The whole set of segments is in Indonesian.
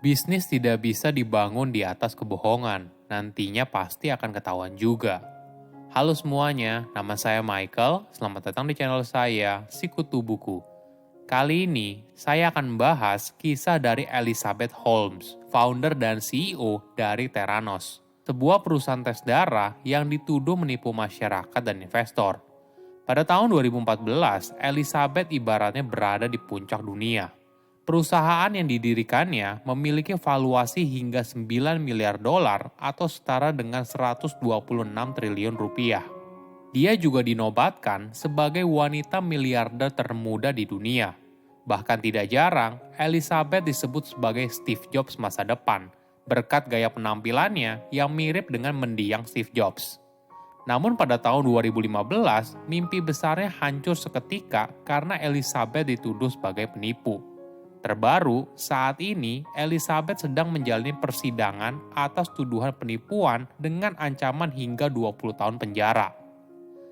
Bisnis tidak bisa dibangun di atas kebohongan, nantinya pasti akan ketahuan juga. Halo semuanya, nama saya Michael, selamat datang di channel saya, Sikutu Buku. Kali ini, saya akan membahas kisah dari Elizabeth Holmes, founder dan CEO dari Theranos, sebuah perusahaan tes darah yang dituduh menipu masyarakat dan investor. Pada tahun 2014, Elizabeth ibaratnya berada di puncak dunia. Perusahaan yang didirikannya memiliki valuasi hingga 9 miliar dolar atau setara dengan 126 triliun rupiah. Dia juga dinobatkan sebagai wanita miliarder termuda di dunia. Bahkan tidak jarang, Elizabeth disebut sebagai Steve Jobs masa depan, berkat gaya penampilannya yang mirip dengan mendiang Steve Jobs. Namun pada tahun 2015, mimpi besarnya hancur seketika karena Elizabeth dituduh sebagai penipu. Terbaru, saat ini Elizabeth sedang menjalani persidangan atas tuduhan penipuan dengan ancaman hingga 20 tahun penjara.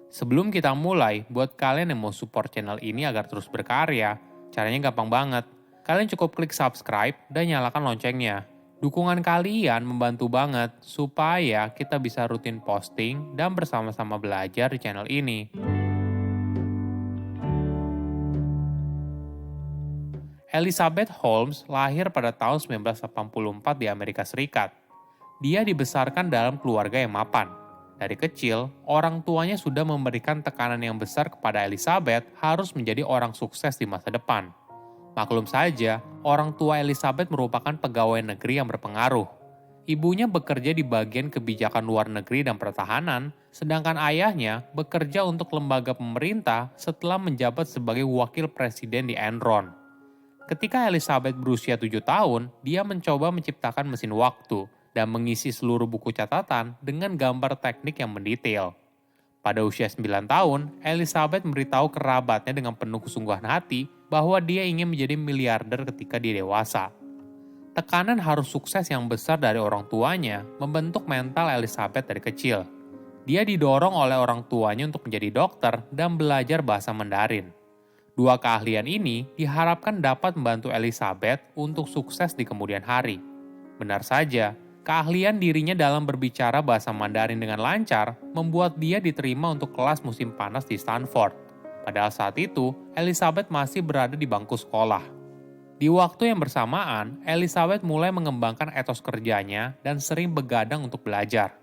Sebelum kita mulai, buat kalian yang mau support channel ini agar terus berkarya, caranya gampang banget. Kalian cukup klik subscribe dan nyalakan loncengnya. Dukungan kalian membantu banget supaya kita bisa rutin posting dan bersama-sama belajar di channel ini. Elizabeth Holmes lahir pada tahun 1984 di Amerika Serikat. Dia dibesarkan dalam keluarga yang mapan. Dari kecil, orang tuanya sudah memberikan tekanan yang besar kepada Elizabeth harus menjadi orang sukses di masa depan. Maklum saja, orang tua Elizabeth merupakan pegawai negeri yang berpengaruh. Ibunya bekerja di bagian kebijakan luar negeri dan pertahanan, sedangkan ayahnya bekerja untuk lembaga pemerintah setelah menjabat sebagai wakil presiden di Enron. Ketika Elizabeth berusia 7 tahun, dia mencoba menciptakan mesin waktu dan mengisi seluruh buku catatan dengan gambar teknik yang mendetail. Pada usia 9 tahun, Elizabeth memberitahu kerabatnya dengan penuh kesungguhan hati bahwa dia ingin menjadi miliarder ketika dia dewasa. Tekanan harus sukses yang besar dari orang tuanya membentuk mental Elizabeth dari kecil. Dia didorong oleh orang tuanya untuk menjadi dokter dan belajar bahasa Mandarin. Dua keahlian ini diharapkan dapat membantu Elizabeth untuk sukses di kemudian hari. Benar saja, keahlian dirinya dalam berbicara bahasa Mandarin dengan lancar membuat dia diterima untuk kelas musim panas di Stanford. Padahal saat itu, Elizabeth masih berada di bangku sekolah. Di waktu yang bersamaan, Elizabeth mulai mengembangkan etos kerjanya dan sering begadang untuk belajar.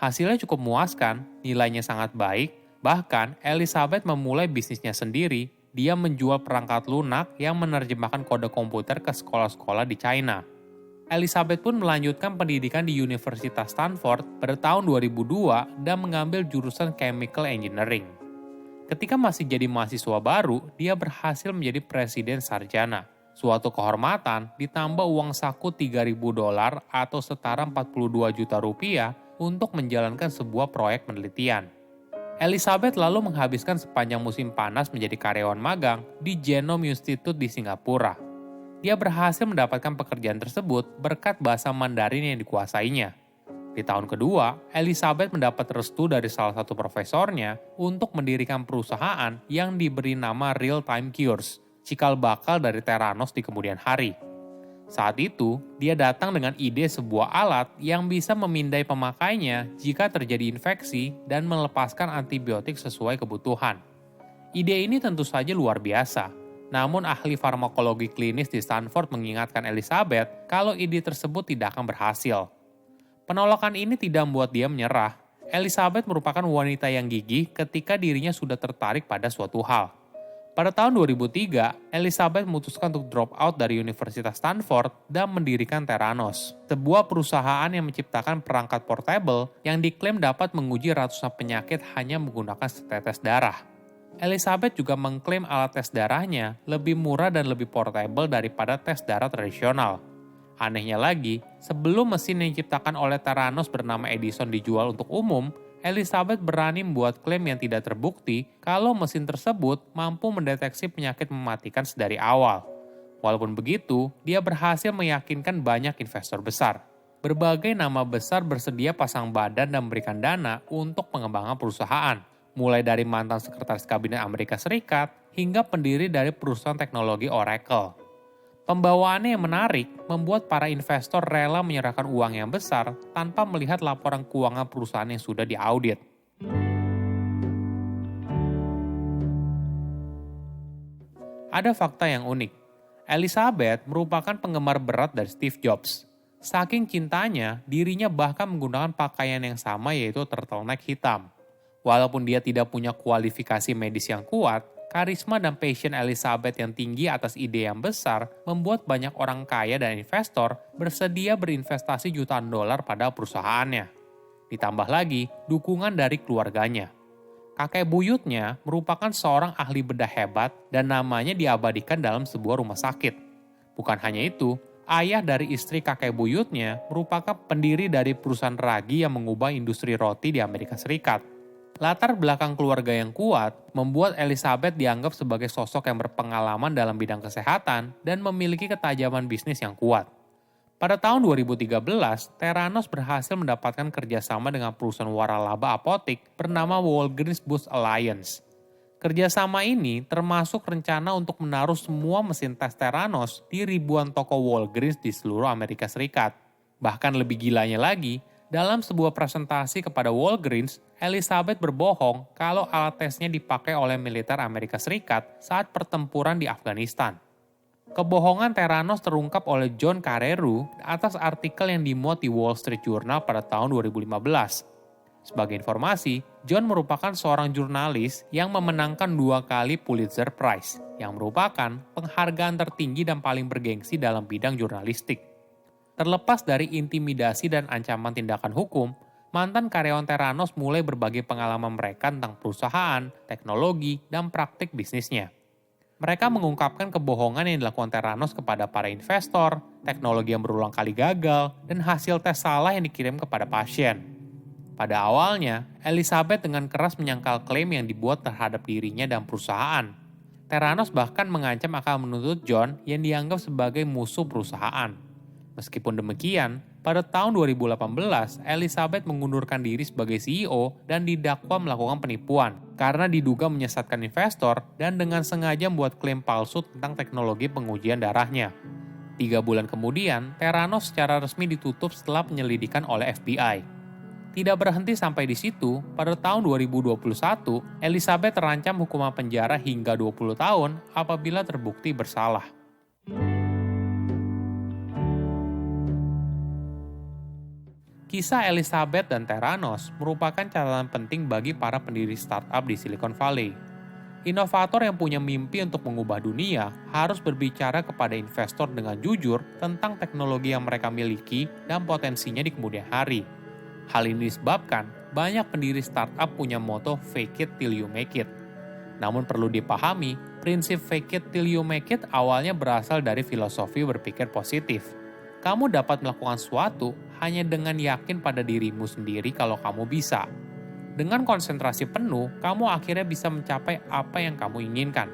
Hasilnya cukup memuaskan, nilainya sangat baik, bahkan Elizabeth memulai bisnisnya sendiri. Dia menjual perangkat lunak yang menerjemahkan kode komputer ke sekolah-sekolah di China. Elizabeth pun melanjutkan pendidikan di Universitas Stanford pada tahun 2002 dan mengambil jurusan Chemical Engineering. Ketika masih jadi mahasiswa baru, dia berhasil menjadi presiden sarjana. Suatu kehormatan ditambah uang saku 3.000 dolar atau setara 42 juta rupiah untuk menjalankan sebuah proyek penelitian. Elizabeth lalu menghabiskan sepanjang musim panas menjadi karyawan magang di Genome Institute di Singapura. Dia berhasil mendapatkan pekerjaan tersebut berkat bahasa Mandarin yang dikuasainya. Di tahun kedua, Elizabeth mendapat restu dari salah satu profesornya untuk mendirikan perusahaan yang diberi nama Real Time Cures, cikal bakal dari Theranos di kemudian hari. Saat itu, dia datang dengan ide sebuah alat yang bisa memindai pemakainya jika terjadi infeksi dan melepaskan antibiotik sesuai kebutuhan. Ide ini tentu saja luar biasa, namun ahli farmakologi klinis di Stanford mengingatkan Elizabeth kalau ide tersebut tidak akan berhasil. Penolakan ini tidak membuat dia menyerah. Elizabeth merupakan wanita yang gigih ketika dirinya sudah tertarik pada suatu hal. Pada tahun 2003, Elizabeth memutuskan untuk drop out dari Universitas Stanford dan mendirikan Theranos, sebuah perusahaan yang menciptakan perangkat portable yang diklaim dapat menguji ratusan penyakit hanya menggunakan setetes darah. Elizabeth juga mengklaim alat tes darahnya lebih murah dan lebih portable daripada tes darah tradisional. Anehnya lagi, sebelum mesin yang diciptakan oleh Theranos bernama Edison dijual untuk umum, Elizabeth berani membuat klaim yang tidak terbukti kalau mesin tersebut mampu mendeteksi penyakit mematikan sedari awal. Walaupun begitu, dia berhasil meyakinkan banyak investor besar. Berbagai nama besar bersedia pasang badan dan memberikan dana untuk pengembangan perusahaan, mulai dari mantan sekretaris kabinet Amerika Serikat hingga pendiri dari perusahaan teknologi Oracle. Pembawaannya yang menarik membuat para investor rela menyerahkan uang yang besar tanpa melihat laporan keuangan perusahaan yang sudah diaudit. Ada fakta yang unik. Elizabeth merupakan penggemar berat dari Steve Jobs. Saking cintanya, dirinya bahkan menggunakan pakaian yang sama yaitu turtleneck hitam. Walaupun dia tidak punya kualifikasi medis yang kuat, karisma dan passion Elizabeth yang tinggi atas ide yang besar membuat banyak orang kaya dan investor bersedia berinvestasi jutaan dolar pada perusahaannya. Ditambah lagi, dukungan dari keluarganya. Kakek buyutnya merupakan seorang ahli bedah hebat dan namanya diabadikan dalam sebuah rumah sakit. Bukan hanya itu, ayah dari istri kakek buyutnya merupakan pendiri dari perusahaan ragi yang mengubah industri roti di Amerika Serikat. Latar belakang keluarga yang kuat membuat Elizabeth dianggap sebagai sosok yang berpengalaman dalam bidang kesehatan dan memiliki ketajaman bisnis yang kuat. Pada tahun 2013, Theranos berhasil mendapatkan kerjasama dengan perusahaan waralaba apotik bernama Walgreens Boots Alliance. Kerjasama ini termasuk rencana untuk menaruh semua mesin tes Theranos di ribuan toko Walgreens di seluruh Amerika Serikat. Bahkan lebih gilanya lagi, dalam sebuah presentasi kepada Walgreens, Elizabeth berbohong kalau alat tesnya dipakai oleh militer Amerika Serikat saat pertempuran di Afghanistan. Kebohongan Theranos terungkap oleh John Carreyrou atas artikel yang dimuat di Wall Street Journal pada tahun 2015. Sebagai informasi, John merupakan seorang jurnalis yang memenangkan 2 kali Pulitzer Prize, yang merupakan penghargaan tertinggi dan paling bergengsi dalam bidang jurnalistik. Terlepas dari intimidasi dan ancaman tindakan hukum, mantan karyawan Theranos mulai berbagi pengalaman mereka tentang perusahaan, teknologi, dan praktik bisnisnya. Mereka mengungkapkan kebohongan yang dilakukan Theranos kepada para investor, teknologi yang berulang kali gagal, dan hasil tes salah yang dikirim kepada pasien. Pada awalnya, Elizabeth dengan keras menyangkal klaim yang dibuat terhadap dirinya dan perusahaan. Theranos bahkan mengancam akan menuntut John yang dianggap sebagai musuh perusahaan. Meskipun demikian, pada tahun 2018, Elizabeth mengundurkan diri sebagai CEO dan didakwa melakukan penipuan karena diduga menyesatkan investor dan dengan sengaja membuat klaim palsu tentang teknologi pengujian darahnya. 3 bulan kemudian, Theranos secara resmi ditutup setelah penyelidikan oleh FBI. Tidak berhenti sampai di situ, pada tahun 2021, Elizabeth terancam hukuman penjara hingga 20 tahun apabila terbukti bersalah. Kisah Elizabeth dan Theranos merupakan catatan penting bagi para pendiri startup di Silicon Valley. Inovator yang punya mimpi untuk mengubah dunia harus berbicara kepada investor dengan jujur tentang teknologi yang mereka miliki dan potensinya di kemudian hari. Hal ini disebabkan banyak pendiri startup punya moto "fake it till you make it". Namun perlu dipahami, prinsip "fake it till you make it" awalnya berasal dari filosofi berpikir positif. Kamu dapat melakukan sesuatu hanya dengan yakin pada dirimu sendiri kalau kamu bisa. Dengan konsentrasi penuh, kamu akhirnya bisa mencapai apa yang kamu inginkan.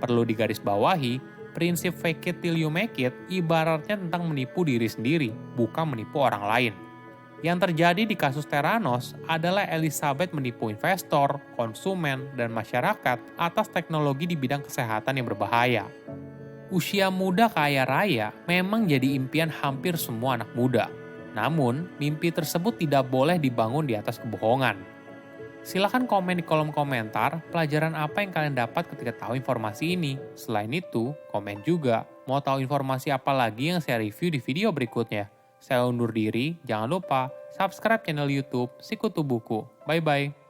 Perlu digarisbawahi, prinsip fake it till you make it ibaratnya tentang menipu diri sendiri, bukan menipu orang lain. Yang terjadi di kasus Theranos adalah Elizabeth menipu investor, konsumen, dan masyarakat atas teknologi di bidang kesehatan yang berbahaya. Usia muda kaya raya memang jadi impian hampir semua anak muda. Namun, mimpi tersebut tidak boleh dibangun di atas kebohongan. Silahkan komen di kolom komentar pelajaran apa yang kalian dapat ketika tahu informasi ini. Selain itu, komen juga mau tahu informasi apa lagi yang saya review di video berikutnya. Saya undur diri, jangan lupa subscribe channel YouTube Sikutu Buku. Bye-bye.